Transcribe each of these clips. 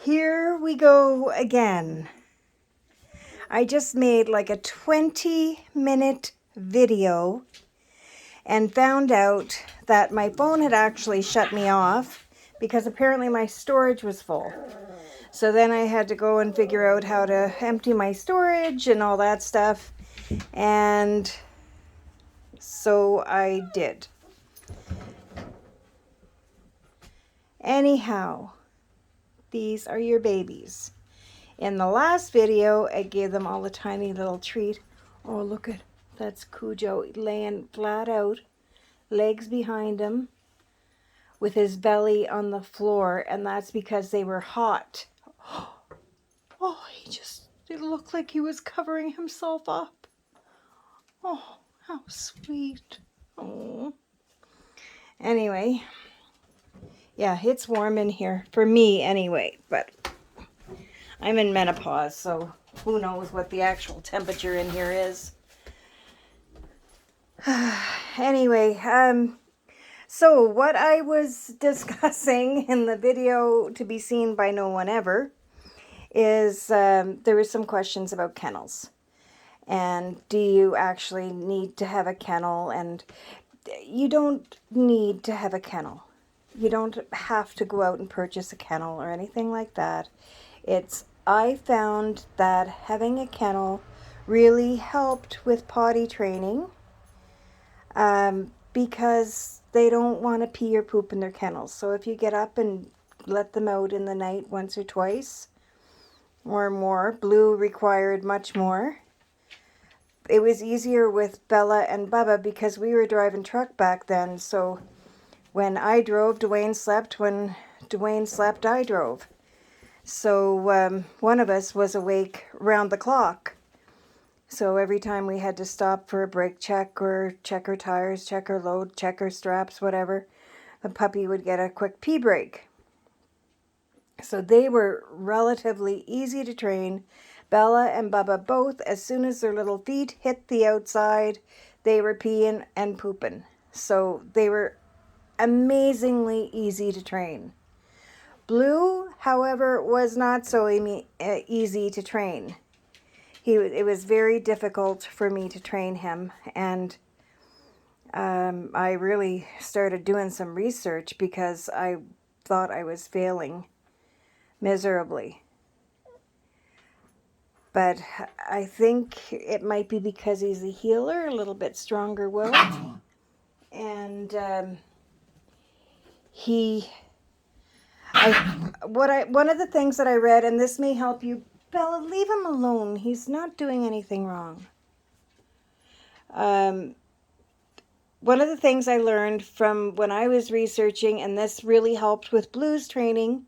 Here we go again. I just made like a 20-minute video and found out that my phone had actually shut me off because apparently my storage was full. So then I had to go and figure out how to empty my storage and all that stuff. And so I did. Anyhow, these are your babies. In the last video, I gave them all a tiny little treat. Oh, look at, that's Cujo laying flat out, legs behind him, with his belly on the floor, and that's because they were hot. Oh, it looked like he was covering himself up. Oh, how sweet. Oh. Anyway, yeah, it's warm in here, for me anyway, but I'm in menopause, so who knows what the actual temperature in here is. Anyway, so what I was discussing in the video to be seen by no one ever is there were some questions about kennels. And do you actually need to have a kennel? And you don't need to have a kennel. You don't have to go out and purchase a kennel or anything like that. I found that having a kennel really helped with potty training because they don't want to pee or poop in their kennels. So if you get up and let them out in the night once or twice or more, Blue required much more. It was easier with Bella and Bubba because we were driving truck back then. So when I drove, Dwayne slept. When Dwayne slept, I drove. So one of us was awake round the clock. So every time we had to stop for a brake check or check her tires, check her load, check her straps, whatever, the puppy would get a quick pee break. So they were relatively easy to train. Bella and Bubba both, as soon as their little feet hit the outside, they were peeing and pooping. So they were amazingly easy to train. Blue, however, was not so easy to train. It was very difficult for me to train him, and I really started doing some research because I thought I was failing miserably. But I think it might be because he's a healer, a little bit stronger willed. And one of the things that I read, and this may help you, Bella, leave him alone. He's not doing anything wrong. One of the things I learned from when I was researching, and this really helped with Blue's training,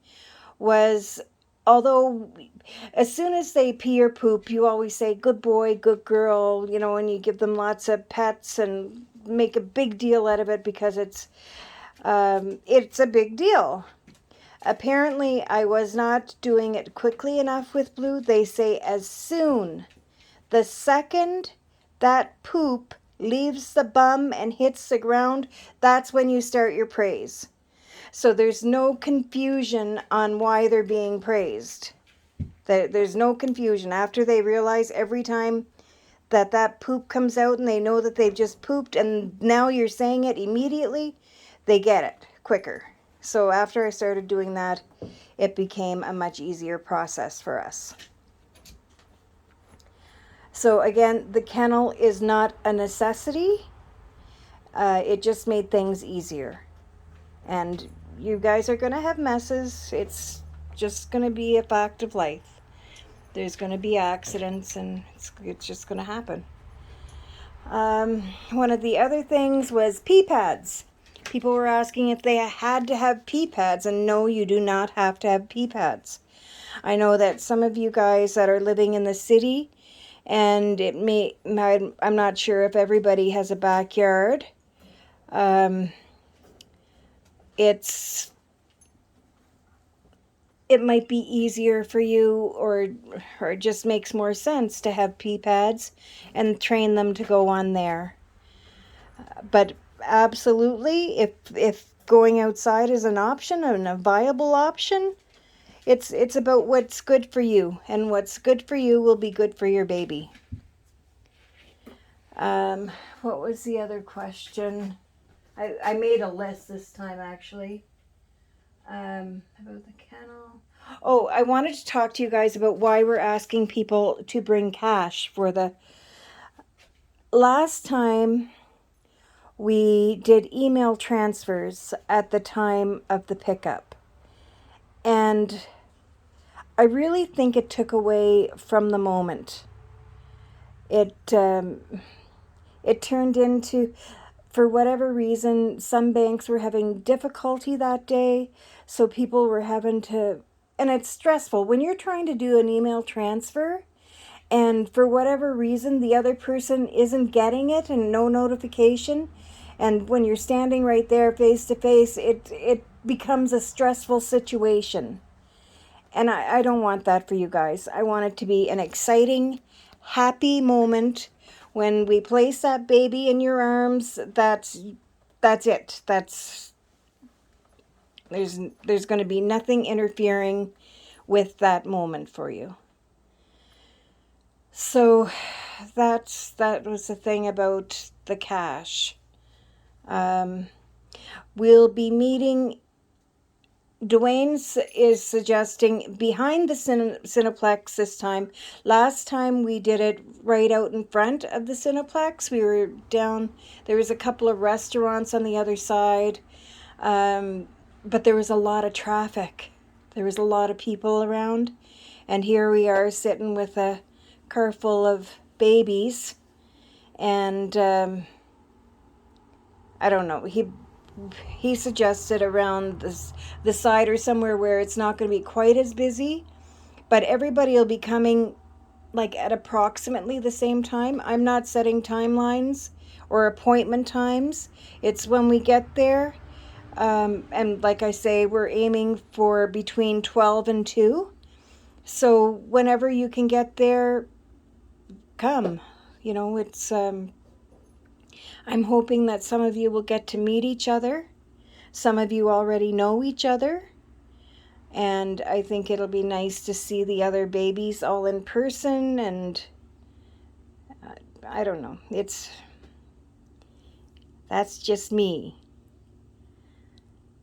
was although as soon as they pee or poop, you always say, good boy, good girl, and you give them lots of pets and make a big deal out of it because it's a big deal. Apparently, I was not doing it quickly enough with Blue. They say the second that poop leaves the bum and hits the ground, that's when you start your praise. So there's no confusion on why they're being praised. There's no confusion. After they realize every time that poop comes out and they know that they've just pooped and now you're saying it immediately, they get it quicker. So after I started doing that, it became a much easier process for us. So again, the kennel is not a necessity. It just made things easier. And you guys are going to have messes. It's just going to be a fact of life. There's going to be accidents, and it's just going to happen. One of the other things was pee pads. People were asking if they had to have pee pads, and no, you do not have to have pee pads. I know that some of you guys that are living in the city, and I'm not sure if everybody has a backyard. It might be easier for you, or it just makes more sense to have pee pads and train them to go on there. But absolutely, if going outside is an option and a viable option, It's about what's good for you, and what's good for you will be good for your baby. What was the other question? I made a list this time, actually. About the kennel. Oh, I wanted to talk to you guys about why we're asking people to bring cash for the last time we did email transfers at the time of the pickup. And I really think it took away from the moment. It turned into, for whatever reason, some banks were having difficulty that day, so people were having to, and it's stressful when you're trying to do an email transfer and for whatever reason the other person isn't getting it and no notification, and when you're standing right there face to face, it becomes a stressful situation. And I don't want that for you guys. I want it to be an exciting, happy moment when we place that baby in your arms. That's it. There's going to be nothing interfering with that moment for you. So that was the thing about the cash. We'll be meeting. Dwayne is suggesting behind the Cineplex this time. Last time we did it right out in front of the Cineplex. We were down, there was a couple of restaurants on the other side, but there was a lot of traffic. There was a lot of people around, and here we are sitting with a car full of babies, and I don't know, he suggested around the side or somewhere where it's not going to be quite as busy, but everybody will be coming like at approximately the same time. I'm not setting timelines or appointment times. It's when we get there. And like I say, we're aiming for between 12 and 2. So whenever you can get there, come. You know, it's I'm hoping that some of you will get to meet each other. Some of you already know each other. And I think it'll be nice to see the other babies all in person. And I don't know. That's just me.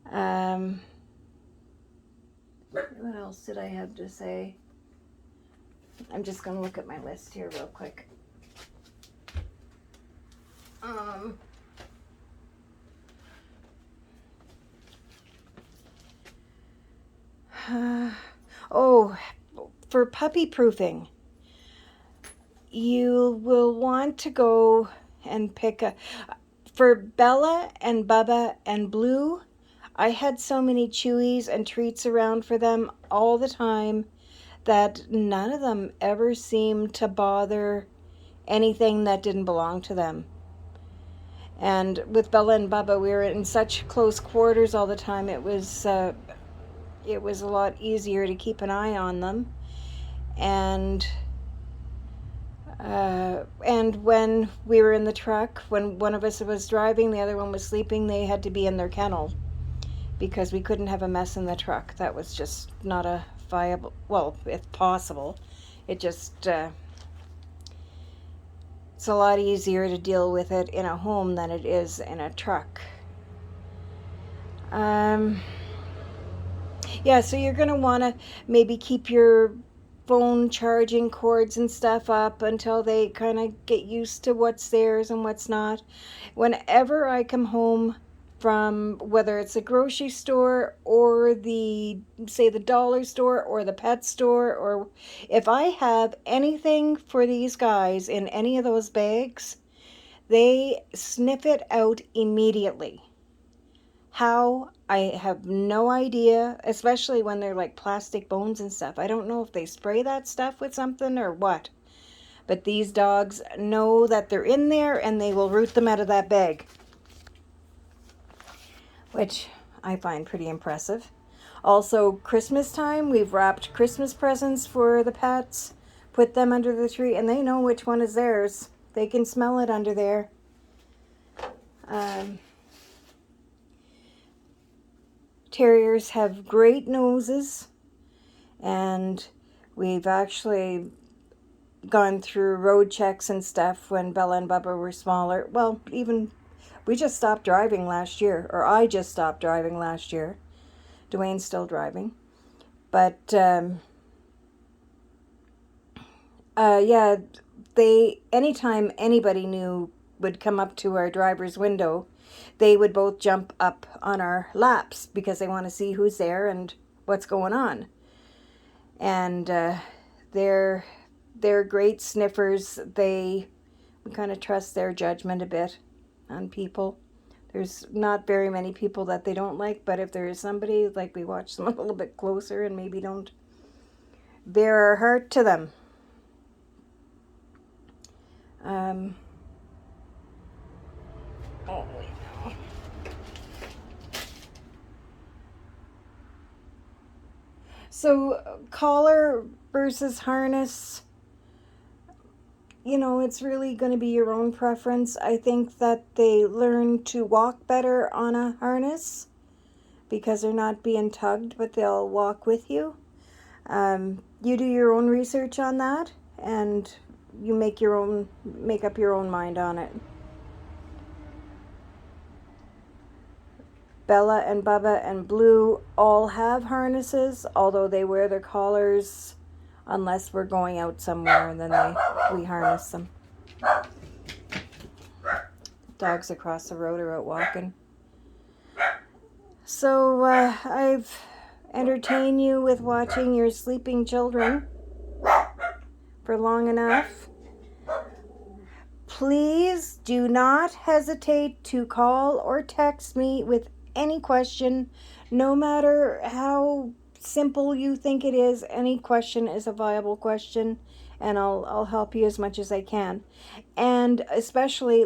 What else did I have to say? I'm just going to look at my list here real quick. For puppy proofing, you will want to go and pick for Bella and Bubba and Blue. I had so many chewies and treats around for them all the time that none of them ever seemed to bother anything that didn't belong to them. And with Bella and Bubba, we were in such close quarters all the time. It was a lot easier to keep an eye on them. And when we were in the truck, when one of us was driving, the other one was sleeping, they had to be in their kennel because we couldn't have a mess in the truck. That was just not a viable, well, if possible. It just, it's a lot easier to deal with it in a home than it is in a truck. Yeah, so you're going to want to maybe keep your phone charging cords and stuff up until they kind of get used to what's theirs and what's not. Whenever I come home from, whether it's a grocery store or the dollar store or the pet store, or if I have anything for these guys in any of those bags, they sniff it out immediately. How? I have no idea, especially when they're like plastic bones and stuff. I don't know if they spray that stuff with something or what. But these dogs know that they're in there and they will root them out of that bag, which I find pretty impressive. Also, Christmas time, we've wrapped Christmas presents for the pets, put them under the tree, and they know which one is theirs. They can smell it under there. Terriers have great noses, And we've actually gone through road checks and stuff when Bella and Bubba were smaller. Well, even we just stopped driving last year, or I just stopped driving last year. Dwayne's still driving. But yeah, anytime anybody new would come up to our driver's window, they would both jump up on our laps because they want to see who's there and what's going on. And they're great sniffers. We kind of trust their judgment a bit on people. There's not very many people that they don't like, but if there is somebody, like, we watch them a little bit closer and maybe don't bear our heart to them. Oh, wait, no. So, collar versus harness, it's really going to be your own preference. I think that they learn to walk better on a harness because they're not being tugged, but they'll walk with you. You do your own research on that, and you make up your own mind on it. Bella and Bubba and Blue all have harnesses, although they wear their collars unless we're going out somewhere, and then we harness them. Dogs across the road are out walking. So I've entertained you with watching your sleeping children for long enough. Please do not hesitate to call or text me with any question, no matter how simple you think it is. Any question is a viable question, and I'll help you as much as I can. And especially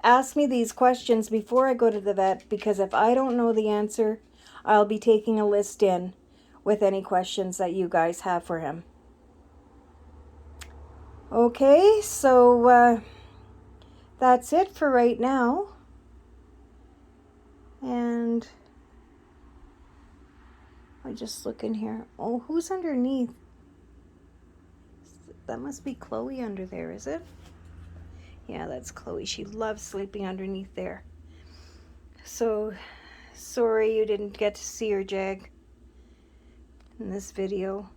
ask me these questions before I go to the vet, because if I don't know the answer, I'll be taking a list in with any questions that you guys have for him. Okay, so that's it for right now. And I just look in here. Oh, who's underneath? That must be Chloe under there, is it? Yeah, that's Chloe. She loves sleeping underneath there. So, sorry you didn't get to see her, Jag, in this video.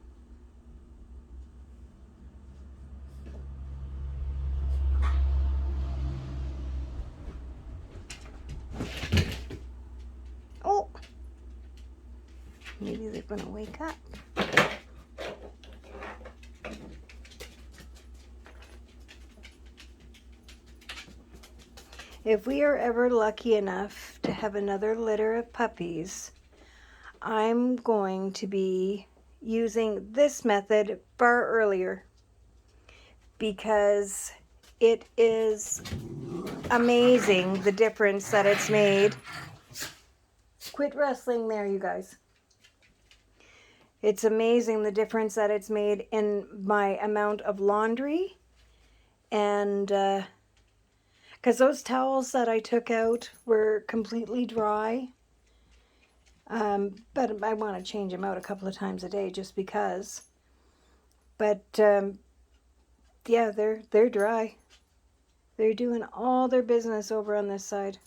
Oh! Maybe they're going to wake up. If we are ever lucky enough to have another litter of puppies, I'm going to be using this method far earlier because it is amazing the difference that it's made. Quit wrestling there, you guys. It's amazing the difference that it's made in my amount of laundry. And because those towels that I took out were completely dry. But I want to change them out a couple of times a day just because. But yeah, they're dry. They're doing all their business over on this side.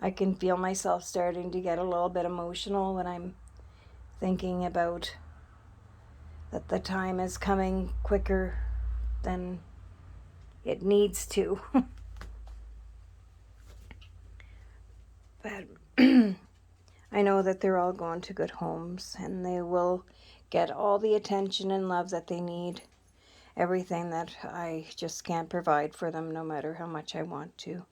I can feel myself starting to get a little bit emotional when I'm thinking about that the time is coming quicker than it needs to. But I know that they're all going to good homes and they will get all the attention and love that they need. Everything that I just can't provide for them, no matter how much I want to.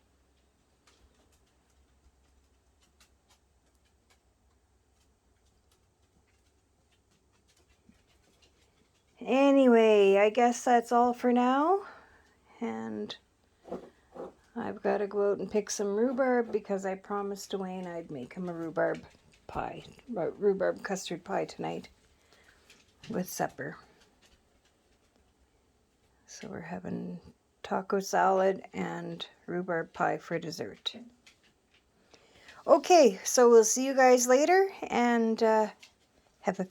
Anyway, I guess that's all for now. And I've got to go out and pick some rhubarb because I promised Dwayne I'd make him a rhubarb custard pie tonight with supper. So we're having taco salad and rhubarb pie for dessert. Okay, so we'll see you guys later, and have a